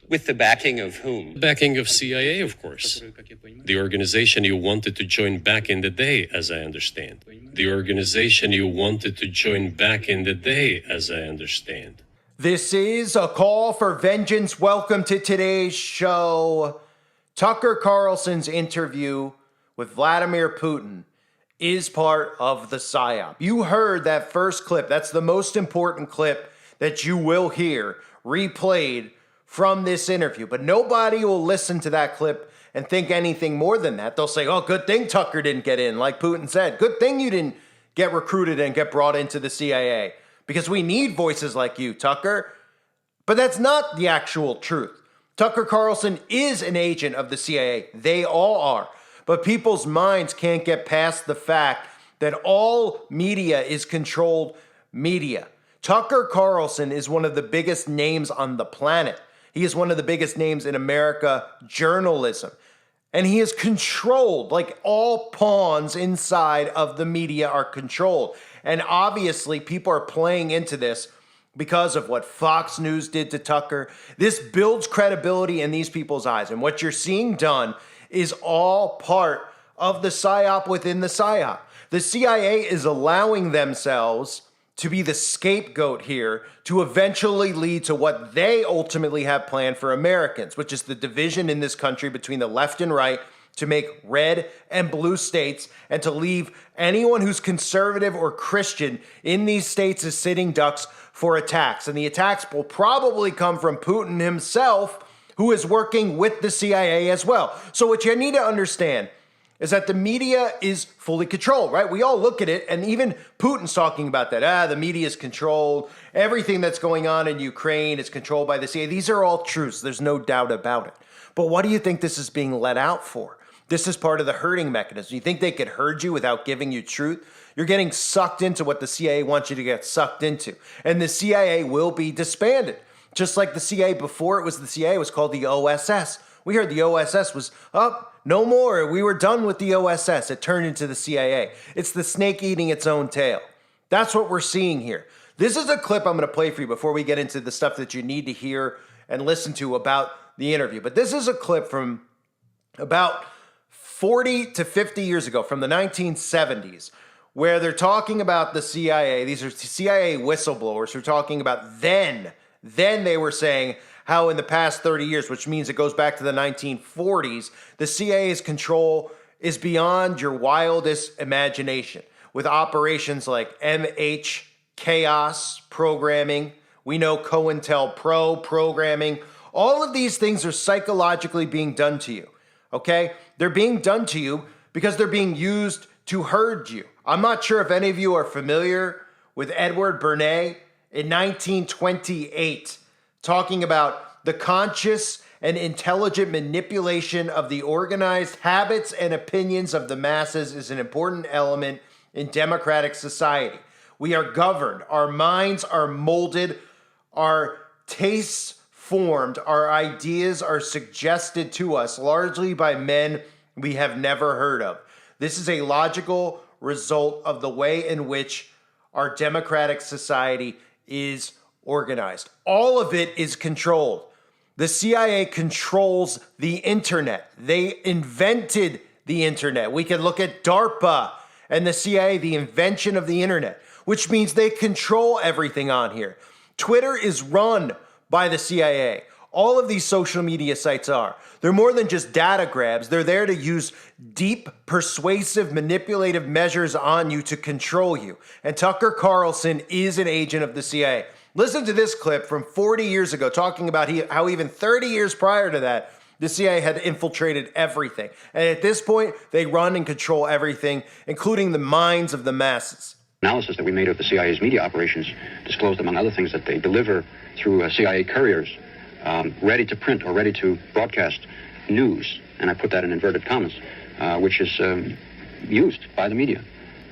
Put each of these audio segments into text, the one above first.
With the backing of whom? The backing of CIA, of course. The organization you wanted to join back in the day, as I understand. The organization you wanted to join back in the day, as I understand. This is a call for vengeance. Welcome to today's show. Tucker Carlson's interview with Vladimir Putin is part of the Psyop. You heard that first clip. That's the most important clip that you will hear replayed from this interview. But nobody will listen to that clip and think anything more than that. They'll say, oh, good thing Tucker didn't get in, like Putin said. Good thing you didn't get recruited and get brought into the CIA, because we need voices like you, Tucker. But that's not the actual truth. Tucker Carlson is an agent of the CIA. They all are. But people's minds can't get past the fact that all media is controlled media. Tucker Carlson is one of the biggest names on the planet. He is one of the biggest names in America journalism. And he is controlled, like all pawns inside of the media are controlled. And obviously people are playing into this because of what Fox News did to Tucker. This builds credibility in these people's eyes. And what you're seeing done is all part of the psyop within the psyop. The CIA is allowing themselves to be the scapegoat here to eventually lead to what they ultimately have planned for Americans, which is the division in this country between the left and right, to make red and blue states, and to leave anyone who's conservative or Christian in these states as sitting ducks for attacks. And the attacks will probably come from Putin himself, who is working with the CIA as well. So what you need to understand is that the media is fully controlled, right? We all look at it, and even Putin's talking about that. The media is controlled. Everything that's going on in Ukraine is controlled by the CIA. These are all truths. There's no doubt about it. But what do you think this is being let out for? This is part of the herding mechanism. You think they could herd you without giving you truth? You're getting sucked into what the CIA wants you to get sucked into. And the CIA will be disbanded. Just like the CIA before it was the CIA, it was called the OSS. We heard the OSS was up, no more. We were done with the OSS. It turned into the CIA. It's the snake eating its own tail. That's what we're seeing here. This is a clip I'm going to play for you before we get into the stuff that you need to hear and listen to about the interview. But this is a clip from about 40 to 50 years ago, from the 1970s, where they're talking about the CIA. These are CIA whistleblowers who are talking about then they were saying how in the past 30 years, which means it goes back to the 1940s, the CIA's control is beyond your wildest imagination, with operations like MH Chaos programming. We know COINTELPRO programming. All of these things are psychologically being done to you, okay? They're being done to you because they're being used to herd you. I'm not sure if any of you are familiar with Edward Bernays in 1928, talking about the conscious and intelligent manipulation of the organized habits and opinions of the masses is an important element in democratic society. We are governed, our minds are molded, our tastes formed, our ideas are suggested to us largely by men we have never heard of. This is a logical result of the way in which our democratic society is organized. All of it is controlled. The CIA controls the internet. They invented the internet. We can look at DARPA and the CIA, the invention of the internet, which means they control everything on here. Twitter is run by the CIA. All of these social media sites are. They're more than just data grabs. They're there to use deep, persuasive, manipulative measures on you to control you. And Tucker Carlson is an agent of the CIA. Listen to this clip from 40 years ago talking about how even 30 years prior to that, the CIA had infiltrated everything. And at this point, they run and control everything, including the minds of the masses. Analysis that we made of the CIA's media operations disclosed, among other things, that they deliver through CIA couriers ready to print or ready to broadcast news, and I put that in inverted commas, which is used by the media.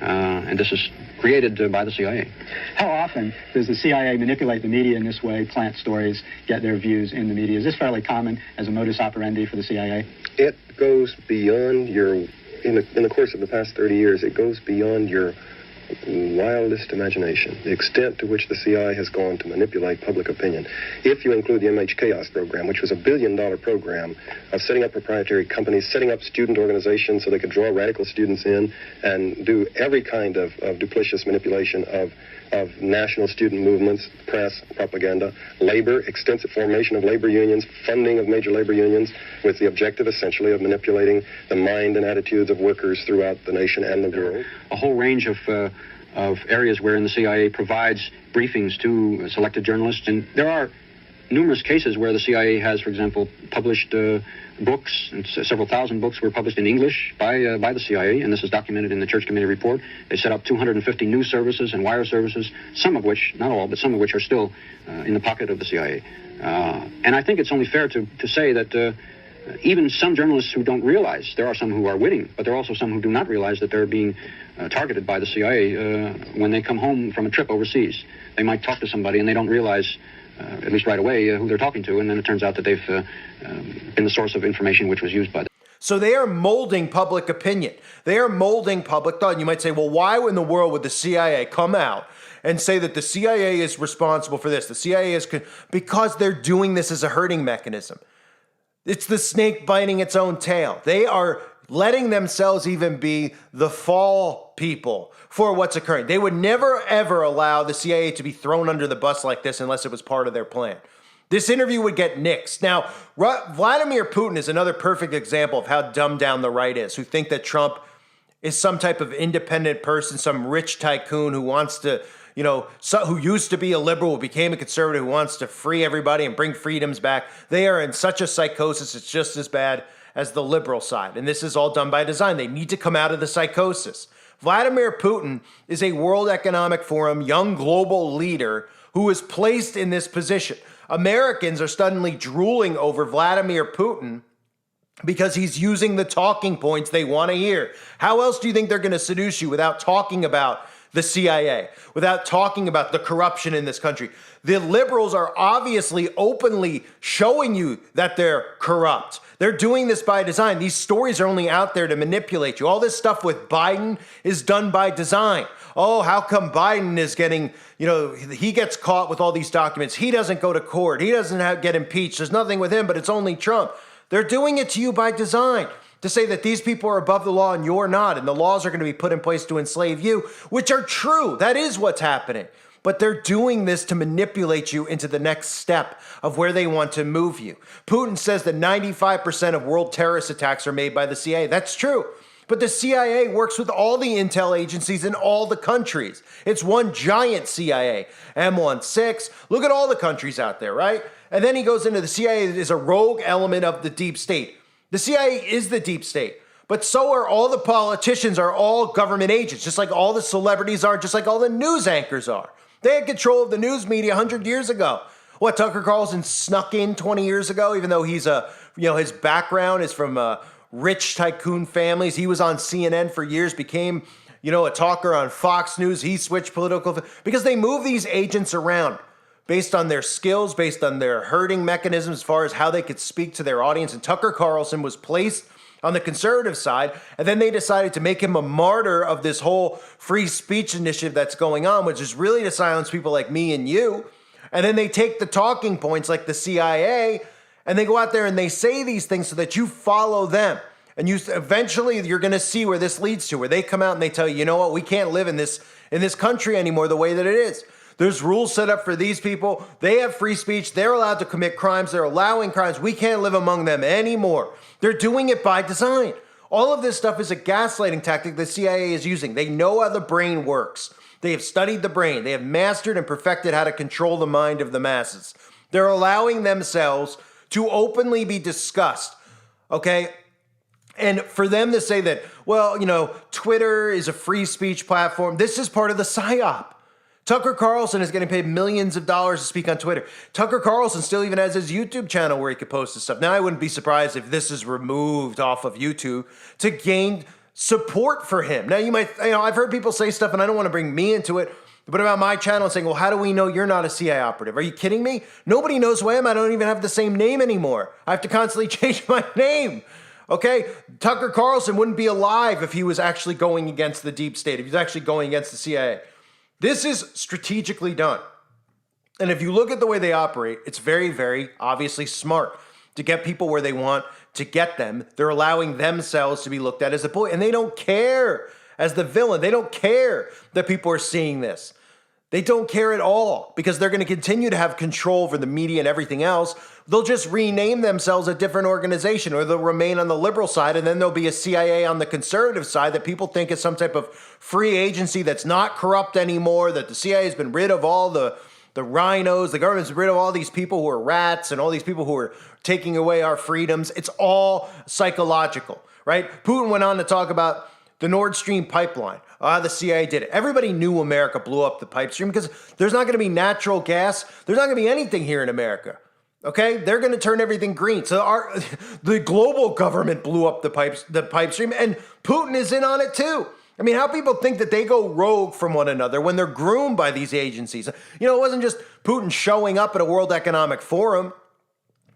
And this is created by the CIA. How often does the CIA manipulate the media in this way, plant stories, get their views in the media? Is this fairly common as a modus operandi for the CIA? It goes beyond your, in the course of the past 30 years, it goes beyond your wildest imagination, the extent to which the CIA has gone to manipulate public opinion. If you include the MH Chaos program, which was $1 billion program of setting up proprietary companies, setting up student organizations so they could draw radical students in and do every kind of duplicitous manipulation of national student movements, press, propaganda, labor, extensive formation of labor unions, funding of major labor unions, with the objective essentially of manipulating the mind and attitudes of workers throughout the nation and the world. A whole range of areas wherein the CIA provides briefings to selected journalists, and there are numerous cases where the CIA has, for example, published books, and several thousand books were published in English by the CIA, and this is documented in the Church Committee report. They set up 250 news services and wire services, some of which, not all, but some of which are still in the pocket of the CIA. And I think it's only fair to say that even some journalists who don't realize, there are some who are witting, but there are also some who do not realize that they're being targeted by the CIA when they come home from a trip overseas. They might talk to somebody and they don't realize, at least right away, who they're talking to, and then it turns out that they've been the source of information which was used by them. So they are molding public opinion. They are molding public thought. And you might say, well, why in the world would the CIA come out and say that the CIA is responsible for this? The CIA is because they're doing this as a herding mechanism. It's the snake biting its own tail. They are letting themselves even be the fall people for what's occurring. They would never, ever allow the CIA to be thrown under the bus like this unless it was part of their plan. This interview would get nixed. Now, Vladimir Putin is another perfect example of how dumbed down the right is, who think that Trump is some type of independent person, some rich tycoon who wants to, who used to be a liberal, who became a conservative, who wants to free everybody and bring freedoms back. They are in such a psychosis, it's just as bad as the liberal side. And this is all done by design. They need to come out of the psychosis. Vladimir Putin is a World Economic Forum young global leader who is placed in this position. Americans are suddenly drooling over Vladimir Putin because he's using the talking points they want to hear. How else do you think they're going to seduce you without talking about the CIA, without talking about the corruption in this country? The liberals are obviously openly showing you that they're corrupt. They're doing this by design. These stories are only out there to manipulate you. All this stuff with Biden is done by design. Oh, how come Biden is getting, he gets caught with all these documents. He doesn't go to court. He doesn't get impeached. There's nothing with him, but it's only Trump. They're doing it to you by design, to say that these people are above the law and you're not, and the laws are going to be put in place to enslave you, which are true. That is what's happening. But they're doing this to manipulate you into the next step of where they want to move you. Putin says that 95% of world terrorist attacks are made by the CIA. That's true. But the CIA works with all the intel agencies in all the countries. It's one giant CIA. M16. Look at all the countries out there, right? And then he goes into the CIA is a rogue element of the deep state. The CIA is the deep state. But so are all the politicians, are all government agents, just like all the celebrities are, just like all the news anchors are. They had control of the news media 100 years ago. What, Tucker Carlson snuck in 20 years ago, even though he's his background is from rich tycoon families. He was on CNN for years, became, a talker on Fox News. He switched political, because they move these agents around based on their skills, based on their herding mechanisms as far as how they could speak to their audience. And Tucker Carlson was placed on the conservative side, and then they decided to make him a martyr of this whole free speech initiative that's going on, which is really to silence people like me and you. And then they take the talking points like the CIA, and they go out there and they say these things so that you follow them. And eventually you're going to see where this leads to, where they come out and they tell you, you know what, we can't live in this country anymore the way that it is. There's rules set up for these people. They have free speech. They're allowed to commit crimes. They're allowing crimes. We can't live among them anymore. They're doing it by design. All of this stuff is a gaslighting tactic the CIA is using. They know how the brain works. They have studied the brain. They have mastered and perfected how to control the mind of the masses. They're allowing themselves to openly be discussed, okay? And for them to say that, well, Twitter is a free speech platform, this is part of the Psyop. Tucker Carlson is getting paid millions of dollars to speak on Twitter. Tucker Carlson still even has his YouTube channel where he could post this stuff. Now, I wouldn't be surprised if this is removed off of YouTube to gain support for him. Now, you might, I've heard people say stuff, and I don't want to bring me into it, but about my channel and saying, well, how do we know you're not a CIA operative? Are you kidding me? Nobody knows who I am. I don't even have the same name anymore. I have to constantly change my name. Okay? Tucker Carlson wouldn't be alive if he was actually going against the deep state, if he was actually going against the CIA. This is strategically done. And if you look at the way they operate, it's very, very obviously smart to get people where they want to get them. They're allowing themselves to be looked at as a bully, and they don't care as the villain. They don't care that people are seeing this. They don't care at all because they're going to continue to have control over the media and everything else. They'll just rename themselves a different organization, or they'll remain on the liberal side, and then there'll be a CIA on the conservative side that people think is some type of free agency that's not corrupt anymore, that the CIA has been rid of all the rhinos, the government's rid of all these people who are rats and all these people who are taking away our freedoms. It's all psychological, right? Putin went on to talk about the Nord Stream pipeline. The CIA did it. Everybody knew America blew up the pipe stream because there's not going to be natural gas. There's not going to be anything here in America. Okay? They're going to turn everything green. So the global government blew up the pipe stream, and Putin is in on it too. I mean, how people think that they go rogue from one another when they're groomed by these agencies. You know, it wasn't just Putin showing up at a World Economic Forum,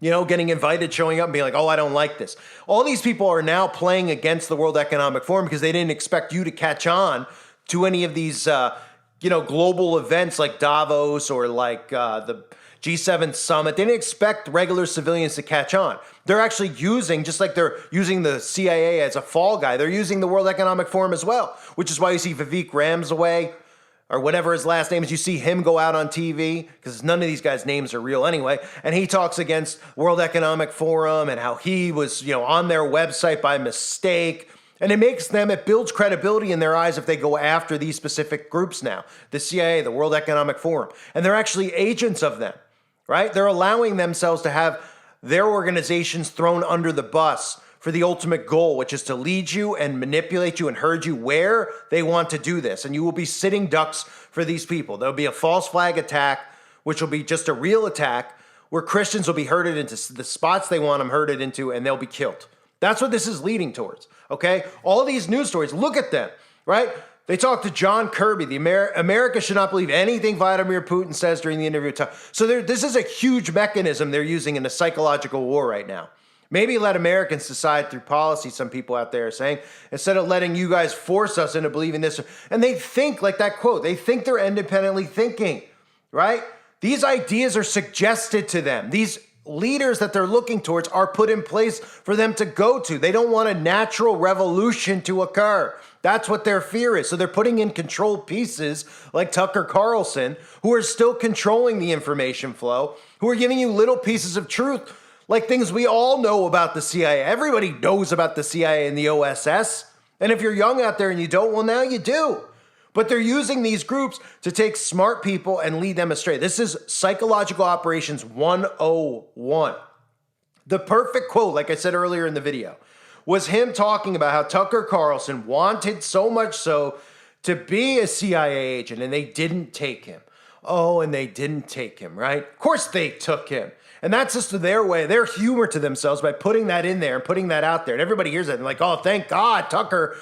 you know, getting invited, showing up and being like, oh, I don't like this. All these people are now playing against the World Economic Forum because they didn't expect you to catch on to any of these, global events like Davos or like the G7 summit. They didn't expect regular civilians to catch on. They're actually using, just like they're using the CIA as a fall guy, they're using the World Economic Forum as well, which is why you see Vivek Ramsaway, or whatever his last name is, you see him go out on TV, because none of these guys' names are real anyway, and he talks against World Economic Forum and how he was, on their website by mistake. And it builds credibility in their eyes if they go after these specific groups now, the CIA, the World Economic Forum. And they're actually agents of them, right? They're allowing themselves to have their organizations thrown under the bus for the ultimate goal, which is to lead you and manipulate you and herd you where they want to do this. And you will be sitting ducks for these people. There'll be a false flag attack, which will be just a real attack, where Christians will be herded into the spots they want them herded into, and they'll be killed. That's what this is leading towards, okay? All these news stories, look at them, right? They talked to John Kirby. America should not believe anything Vladimir Putin says during the interview. So this is a huge mechanism they're using in a psychological war right now. Maybe let Americans decide through policy, some people out there are saying, instead of letting you guys force us into believing this. And they think, like that quote, they think they're independently thinking, right? These ideas are suggested to them. These leaders that they're looking towards are put in place for them to go to. They don't want a natural revolution to occur. That's what their fear is. So they're putting in controlled pieces like Tucker Carlson, who are still controlling the information flow, who are giving you little pieces of truth, like things we all know about the CIA. Everybody knows about the CIA and the OSS. And if you're young out there and you don't, well, now you do. But they're using these groups to take smart people and lead them astray. This is Psychological Operations 101. The perfect quote, like I said earlier in the video, was him talking about how Tucker Carlson wanted so much so to be a CIA agent, and they didn't take him. Oh, and they didn't take him, right? Of course they took him. And that's just their way, their humor to themselves by putting that in there and putting that out there. And everybody hears it and like, oh, thank God Tucker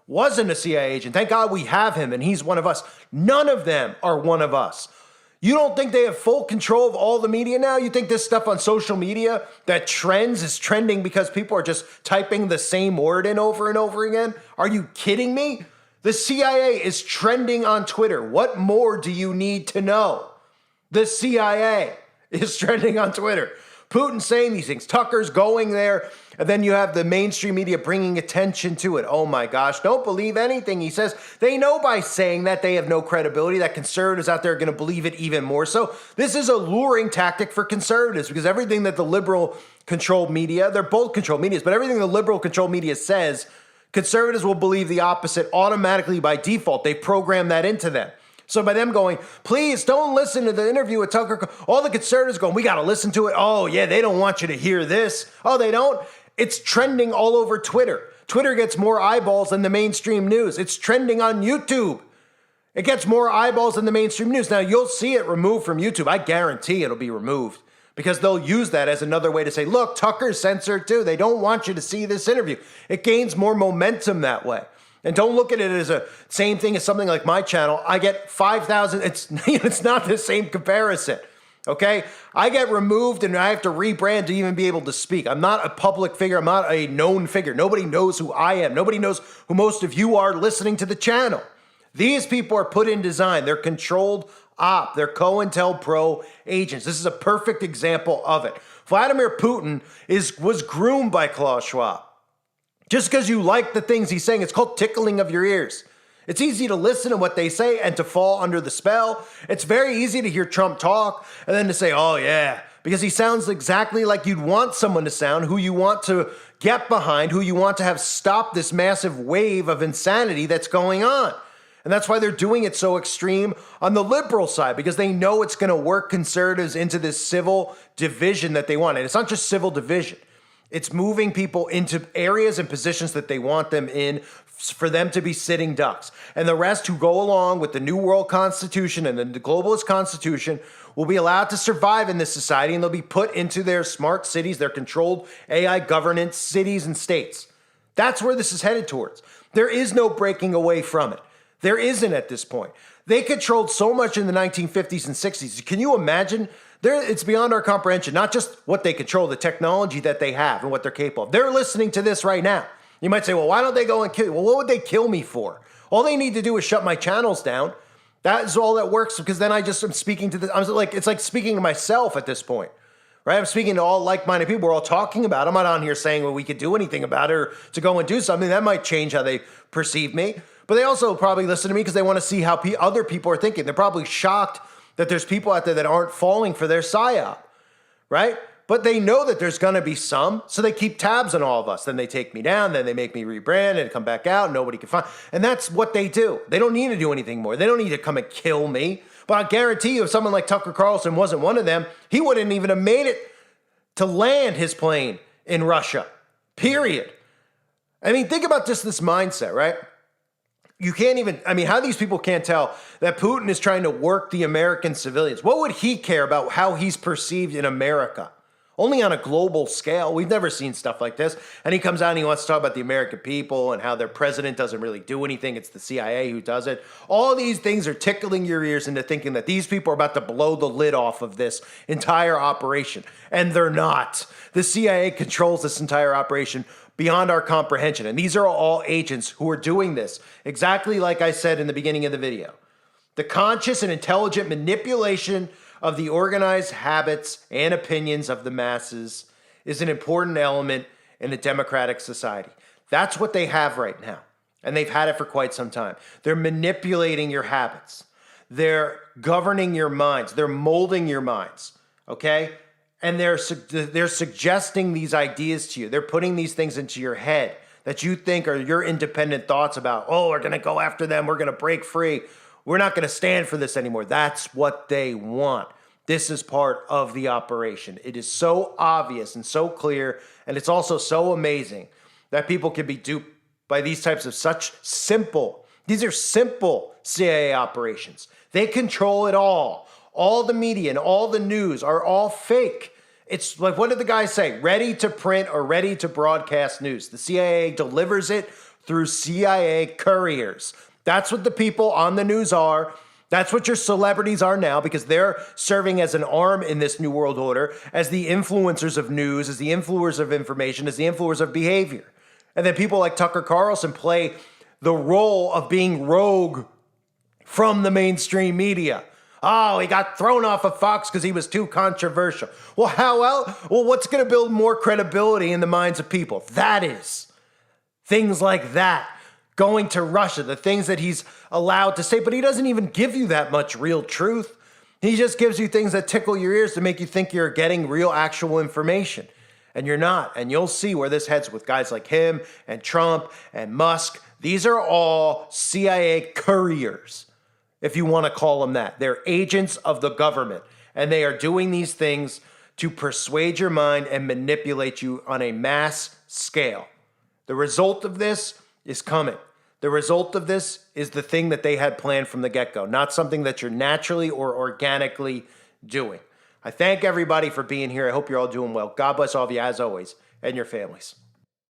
wasn't a CIA agent. Thank God we have him and he's one of us. None of them are one of us. You don't think they have full control of all the media now? You think this stuff on social media that trends is trending because people are just typing the same word in over and over again? Are you kidding me? The CIA is trending on Twitter. What more do you need to know? The CIA is trending on Twitter. Putin saying these things. Tucker's going there. And then you have the mainstream media bringing attention to it. Oh my gosh, don't believe anything he says. They know by saying that they have no credibility, that conservatives out there are going to believe it even more so. This is a luring tactic for conservatives because everything that the liberal controlled media, they're both controlled medias, but everything the liberal controlled media says, conservatives will believe the opposite automatically by default. They program that into them. So by them going, please don't listen to the interview with Tucker, all the conservatives going, we got to listen to it. Oh yeah, they don't want you to hear this. Oh, they don't? It's trending all over Twitter. Twitter gets more eyeballs than the mainstream news. It's trending on YouTube. It gets more eyeballs than the mainstream news. Now you'll see it removed from YouTube. I guarantee it'll be removed because they'll use that as another way to say, look, Tucker's censored too. They don't want you to see this interview. It gains more momentum that way. And don't look at it as a same thing as something like my channel. I get 5,000. It's not the same comparison. Okay? I get removed and I have to rebrand to even be able to speak. I'm not a public figure. I'm not a known figure. Nobody knows who I am. Nobody knows who most of you are listening to the channel. These people are put in design. They're controlled op. They're COINTELPRO agents. This is a perfect example of it. Vladimir Putin was groomed by Klaus Schwab. Just because you like the things he's saying, it's called tickling of your ears. It's easy to listen to what they say and to fall under the spell. It's very easy to hear Trump talk and then to say, oh yeah, because he sounds exactly like you'd want someone to sound, who you want to get behind, who you want to have stop this massive wave of insanity that's going on. And that's why they're doing it so extreme on the liberal side, because they know it's going to work conservatives into this civil division that they want. And it's not just civil division. It's moving people into areas and positions that they want them in for them to be sitting ducks. And the rest who go along with the New World Constitution and the globalist constitution will be allowed to survive in this society, and they'll be put into their smart cities, their controlled AI governance cities and states. That's where this is headed towards. There is no breaking away from it. There isn't at this point. They controlled so much in the 1950s and 60s. Can you imagine? It's beyond our comprehension, not just what they control, the technology that they have and what they're capable of. They're listening to this right now. You might say, well, why don't they go and kill you? Well, what would they kill me for? All they need to do is shut my channels down. That is all that works, because then I just am speaking to it's like speaking to myself at this point, right? I'm speaking to all like-minded people. We're all talking about it. I'm not on here saying, well, we could do anything about it or to go and do something. That might change how they perceive me. But they also probably listen to me because they want to see how other people are thinking. They're probably shocked that there's people out there that aren't falling for their psyop, right? But they know that there's going to be some, so they keep tabs on all of us. Then they take me down, then they make me rebrand and come back out, and nobody can find. And that's what they do. They don't need to do anything more. They don't need to come and kill me. But I guarantee you, if someone like Tucker Carlson wasn't one of them, he wouldn't even have made it to land his plane in Russia, period. I mean, think about just this mindset, right? You can't even, how these people can't tell that Putin is trying to work the American civilians. What would he care about how he's perceived in America? Only on a global scale. We've never seen stuff like this. And he comes out and he wants to talk about the American people and how their president doesn't really do anything. It's the CIA who does it. All these things are tickling your ears into thinking that these people are about to blow the lid off of this entire operation. And they're not. The CIA controls this entire operation beyond our comprehension. And these are all agents who are doing this, exactly like I said in the beginning of the video. The conscious and intelligent manipulation of the organized habits and opinions of the masses is an important element in a democratic society. That's what they have right now. And they've had it for quite some time. They're manipulating your habits. They're governing your minds. They're molding your minds, okay? And they're suggesting these ideas to you. They're putting these things into your head that you think are your independent thoughts about, oh, we're going to go after them. We're going to break free. We're not going to stand for this anymore. That's what they want. This is part of the operation. It is so obvious and so clear, and it's also so amazing that people can be duped by these types of these are simple CIA operations. They control it all. All the media and all the news are all fake. It's like, what did the guy say? Ready to print or ready to broadcast news. The CIA delivers it through CIA couriers. That's what the people on the news are. That's what your celebrities are now, because they're serving as an arm in this new world order, as the influencers of news, as the influencers of information, as the influencers of behavior. And then people like Tucker Carlson play the role of being rogue from the mainstream media. Oh, he got thrown off of Fox because he was too controversial. Well, how else? Well, what's going to build more credibility in the minds of people? That is things like that. Going to Russia, the things that he's allowed to say, but he doesn't even give you that much real truth. He just gives you things that tickle your ears to make you think you're getting real, actual information. And you're not. And you'll see where this heads with guys like him and Trump and Musk. These are all CIA couriers, if you want to call them that. They're agents of the government, and they are doing these things to persuade your mind and manipulate you on a mass scale. The result of this is coming. The result of this is the thing that they had planned from the get-go, not something that you're naturally or organically doing. I thank everybody for being here. I hope you're all doing well. God bless all of you, as always, and your families.